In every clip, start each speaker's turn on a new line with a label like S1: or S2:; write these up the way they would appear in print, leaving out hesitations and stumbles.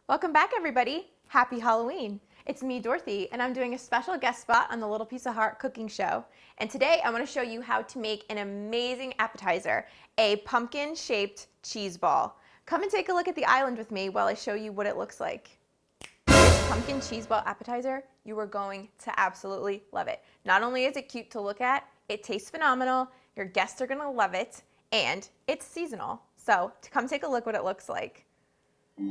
S1: Welcome back, everybody. Happy Halloween. It's me, Dorothy, and I'm doing a special guest spot on the Little Piece of Heart cooking show. And today I'm going to show you how to make an amazing appetizer, a pumpkin-shaped cheese ball. Come and take a look at the island with me while I show you what it looks like. This pumpkin cheese ball appetizer, you are going to absolutely love it. Not only is it cute to look at, it tastes phenomenal, your guests are going to love it, and it's seasonal. So come take a look what it looks like. With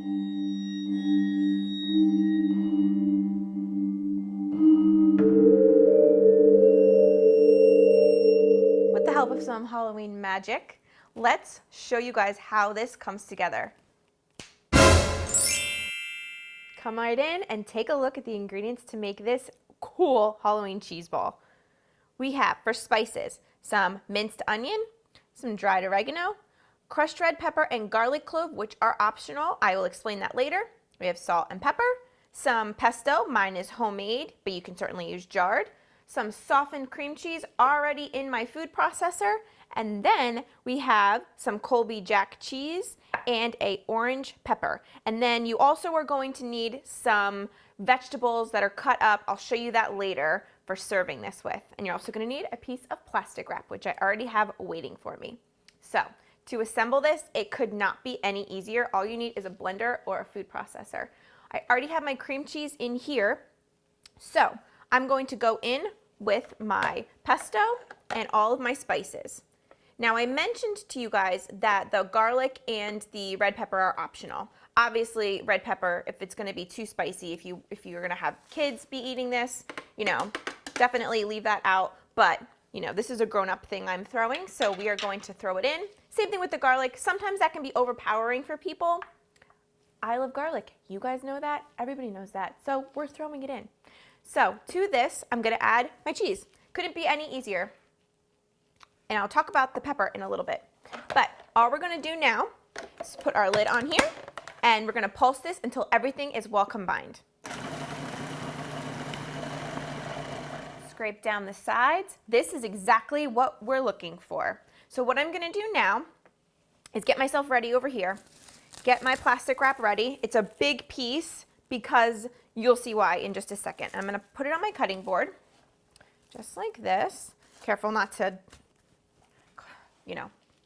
S1: the help of some Halloween magic, let's show you guys how this comes together. Come right in and take a look at the ingredients to make this cool Halloween cheese ball. We have, for spices, some minced onion, some dried oregano, crushed red pepper and garlic clove, which are optional. I will explain that later. We have salt and pepper, some pesto. Mine is homemade, but you can certainly use jarred. Some softened cream cheese already in my food processor. And then we have some Colby Jack cheese and an orange pepper. And then you also are going to need some vegetables that are cut up. I'll show you that later for serving this with. And you're also going to need a piece of plastic wrap, which I already have waiting for me. So to assemble this, it could not be any easier. All you need is a blender or a food processor. I already have my cream cheese in here. So I'm going to go in with my pesto and all of my spices. Now, I mentioned to you guys that the garlic and the red pepper are optional. Obviously, red pepper, if it's going to be too spicy, if you're going to have kids be eating this, definitely leave that out. But, this is a grown-up thing I'm throwing, so we are going to throw it in. Same thing with the garlic. Sometimes that can be overpowering for people. I love garlic. You guys know that. Everybody knows that. So we're throwing it in. So to this, I'm going to add my cheese. Couldn't be any easier. And I'll talk about the pepper in a little bit. But all we're going to do now is put our lid on here, and we're going to pulse this until everything is well combined. Scrape down the sides. This is exactly what we're looking for. So what I'm going to do now is get myself ready over here, get my plastic wrap ready. It's a big piece because you'll see why in just a second. I'm going to put it on my cutting board, just like this. Careful not to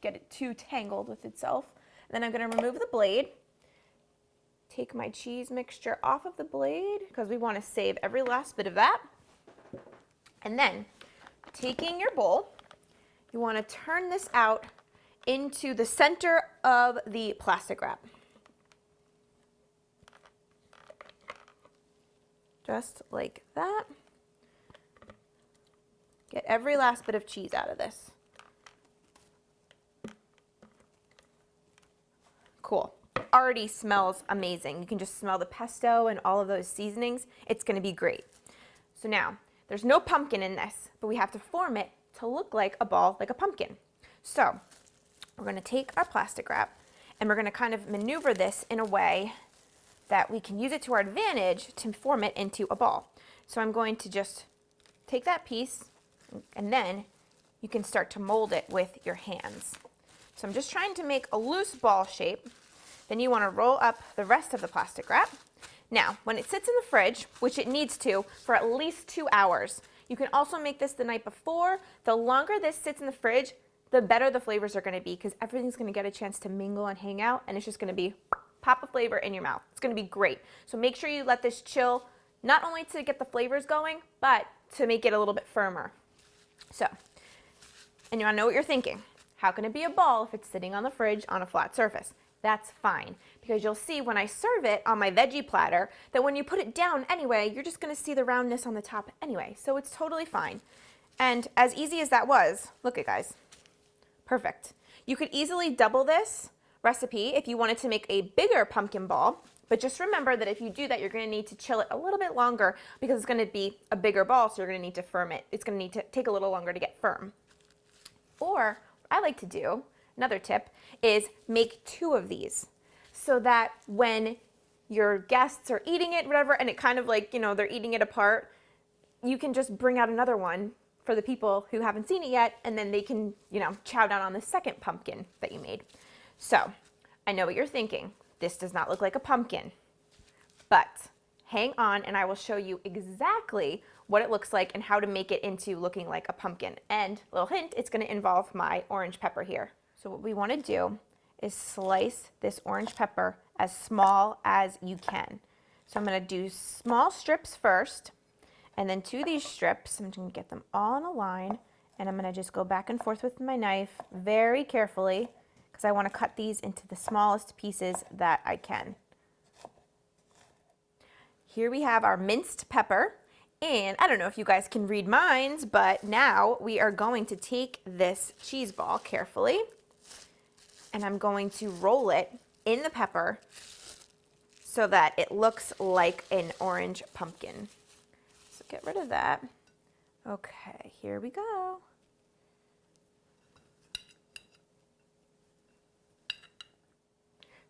S1: get it too tangled with itself. Then I'm going to remove the blade, take my cheese mixture off of the blade because we want to save every last bit of that. And then taking your bowl, you want to turn this out into the center of the plastic wrap. Just like that. Get every last bit of cheese out of this. Cool. Already smells amazing. You can just smell the pesto and all of those seasonings. It's going to be great. So now, there's no pumpkin in this, but we have to form it to look like a ball, like a pumpkin. So we're going to take our plastic wrap and we're going to kind of maneuver this in a way that we can use it to our advantage to form it into a ball. So I'm going to just take that piece and then you can start to mold it with your hands. So I'm just trying to make a loose ball shape. Then you want to roll up the rest of the plastic wrap. Now, when it sits in the fridge, which it needs to for at least 2 hours, you can also make this the night before. The longer this sits in the fridge, the better the flavors are going to be because everything's going to get a chance to mingle and hang out, and it's just going to be pop of flavor in your mouth. It's going to be great. So make sure you let this chill, not only to get the flavors going, but to make it a little bit firmer. So, and you want to know what you're thinking. How can it be a ball if it's sitting on the fridge on a flat surface? That's fine, because you'll see when I serve it on my veggie platter that when you put it down anyway, you're just going to see the roundness on the top anyway. So it's totally fine. And as easy as that was, look at guys, perfect. You could easily double this recipe if you wanted to make a bigger pumpkin ball, but just remember that if you do that, you're going to need to chill it a little bit longer because it's going to be a bigger ball, so you're going to need to firm it. It's going to need to take a little longer to get firm. Or I like to do, another tip, is make 2 of these so that when your guests are eating it, whatever, and it kind of like, they're eating it apart, you can just bring out another one for the people who haven't seen it yet, and then they can, chow down on the second pumpkin that you made. So I know what you're thinking. This does not look like a pumpkin. But hang on and I will show you exactly what it looks like and how to make it into looking like a pumpkin. And little hint, it's going to involve my orange pepper here. So what we want to do is slice this orange pepper as small as you can. So I'm going to do small strips first, and then to these strips, I'm just going to get them all in a line, and I'm going to just go back and forth with my knife very carefully because I want to cut these into the smallest pieces that I can. Here we have our minced pepper, and I don't know if you guys can read minds, but now we are going to take this cheese ball carefully, and I'm going to roll it in the pepper so that it looks like an orange pumpkin. So get rid of that. Okay, here we go.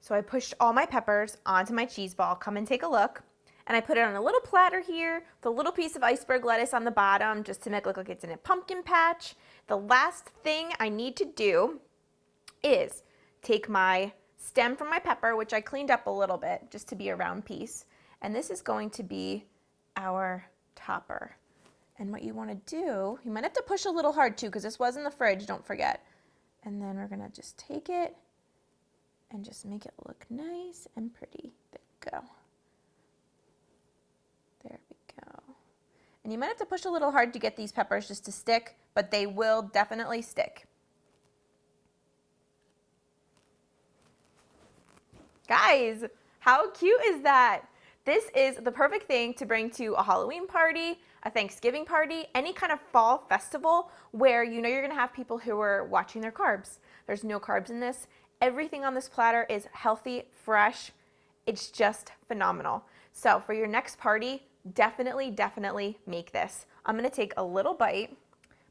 S1: So I pushed all my peppers onto my cheese ball. Come and take a look. And I put it on a little platter here, with a little piece of iceberg lettuce on the bottom, just to make it look like it's in a pumpkin patch. The last thing I need to do is take my stem from my pepper, which I cleaned up a little bit, just to be a round piece. And this is going to be our topper. And what you want to do, you might have to push a little hard too, because this was in the fridge, don't forget. And then we're going to just take it and just make it look nice and pretty. There we go. There we go. And you might have to push a little hard to get these peppers just to stick, but they will definitely stick. Guys, how cute is that? This is the perfect thing to bring to a Halloween party, a Thanksgiving party, any kind of fall festival where you know you're gonna have people who are watching their carbs. There's no carbs in this. Everything on this platter is healthy, fresh. It's just phenomenal. So for your next party, definitely make this. I'm gonna take a little bite.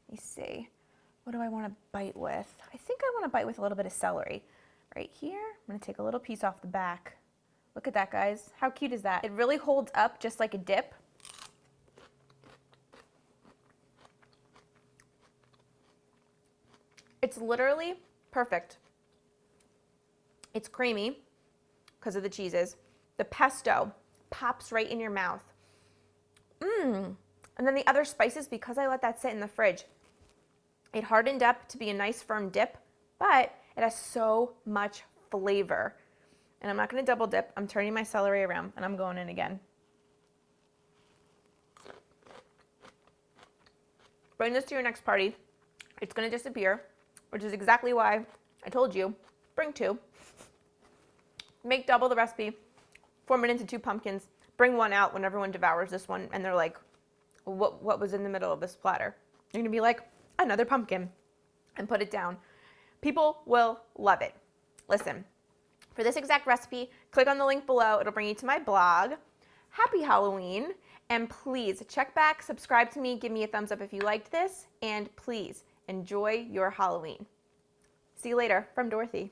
S1: Let me see, what do I wanna bite with? I think I wanna bite with a little bit of celery. Right here, I'm gonna take a little piece off the back. Look at that, guys. How cute is that? It really holds up just like a dip. It's literally perfect. It's creamy because of the cheeses. The pesto pops right in your mouth. And then the other spices, because I let that sit in the fridge, it hardened up to be a nice firm dip, but it has so much flavor. And I'm not going to double dip. I'm turning my celery around and I'm going in again. Bring this to your next party. It's going to disappear, which is exactly why I told you, bring 2. Make double the recipe, form it into 2 pumpkins, bring one out when everyone devours this one and they're like, what was in the middle of this platter? You're going to be like, another pumpkin, and put it down. People will love it. Listen, for this exact recipe, click on the link below. It'll bring you to my blog. Happy Halloween, and please check back, subscribe to me, give me a thumbs up if you liked this, and please enjoy your Halloween. See you later from Dorothy.